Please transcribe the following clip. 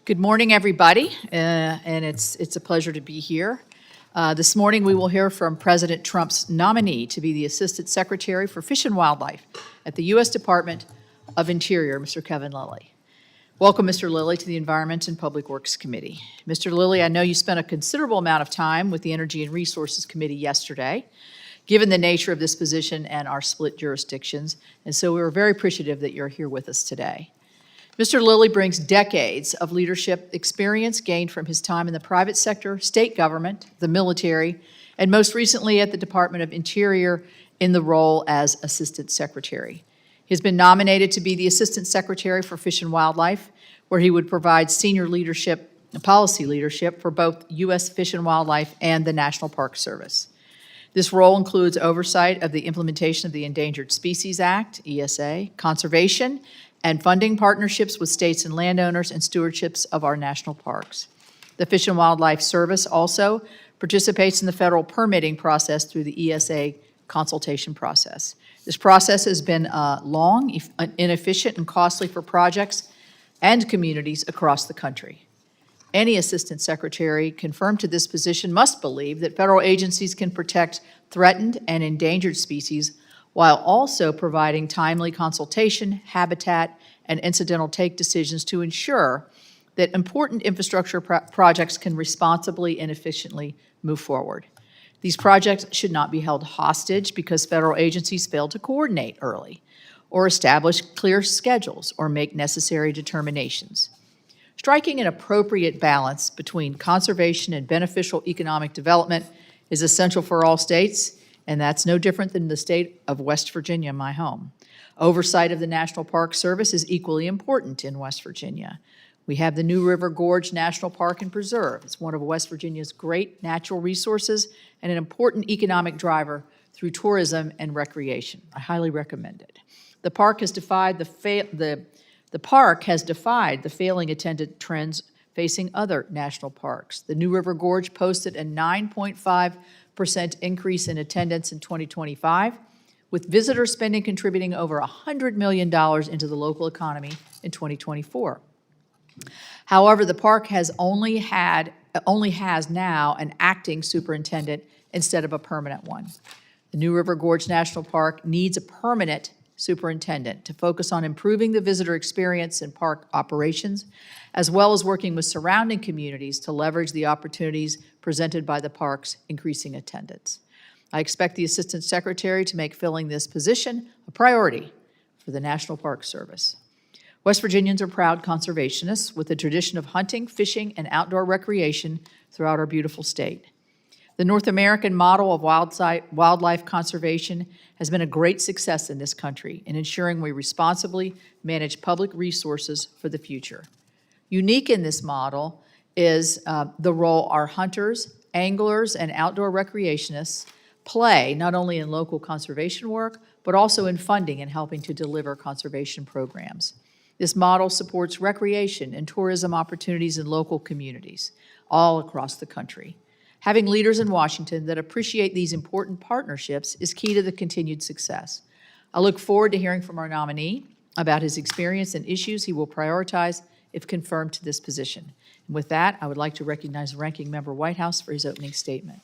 Good morning, everybody, and it's a pleasure to be here. This morning, we will hear from President Trump's nominee to be the Assistant Secretary for Fish and Wildlife at the U.S. Department of Interior, Mr. Kevin Lilly. Welcome, Mr. Lilly, to the Environment and Public Works Committee. Mr. Lilly, I know you spent a considerable amount of time with the Energy and Resources Committee yesterday, given the nature of this position and our split jurisdictions, and so we're very appreciative that you're here with us today. Mr. Lilly brings decades of leadership experience gained from his time in the private sector, state government, the military, and most recently at the Department of Interior in the role as Assistant Secretary. He has been nominated to be the Assistant Secretary for Fish and Wildlife, where he would provide senior leadership, policy leadership for both U.S. Fish and Wildlife and the National Park Service. This role includes oversight of the implementation of the Endangered Species Act, ESA, conservation, and funding partnerships with states and landowners and stewardships of our national parks. The Fish and Wildlife Service also participates in the federal permitting process through the ESA consultation process. This process has been long, inefficient, and costly for projects and communities across the country. Any assistant secretary confirmed to this position must believe that federal agencies can protect threatened and endangered species while also providing timely consultation, habitat, and incidental take decisions to ensure that important infrastructure projects can responsibly and efficiently move forward. These projects should not be held hostage because federal agencies fail to coordinate early or establish clear schedules or make necessary determinations. Striking an appropriate balance between conservation and beneficial economic development is essential for all states, and that's no different than the state of West Virginia, my home. Oversight of the National Park Service is equally important in West Virginia. We have the New River Gorge National Park and Preserve. It's one of West Virginia's great natural resources and an important economic driver through tourism and recreation. I highly recommend it. The park has defied the failing attendance trends facing other national parks. The New River Gorge posted a 9.5% increase in attendance in 2025, with visitor spending contributing over $100 million into the local economy in 2024. However, the park only has now an acting superintendent instead of a permanent one. The New River Gorge National Park needs a permanent superintendent to focus on improving the visitor experience in park operations, as well as working with surrounding communities to leverage the opportunities presented by the park's increasing attendance. I expect the Assistant Secretary to make filling this position a priority for the National Park Service. West Virginians are proud conservationists with a tradition of hunting, fishing, and outdoor recreation throughout our beautiful state. The North American model of wildlife conservation has been a great success in this country in ensuring we responsibly manage public resources for the future. Unique in this model is the role our hunters, anglers, and outdoor recreationists play not only in local conservation work, but also in funding and helping to deliver conservation programs. This model supports recreation and tourism opportunities in local communities all across the country. Having leaders in Washington that appreciate these important partnerships is key to the continued success. I look forward to hearing from our nominee about his experience and issues he will prioritize if confirmed to this position. And with that, I would like to recognize Ranking Member Whitehouse for his opening statement.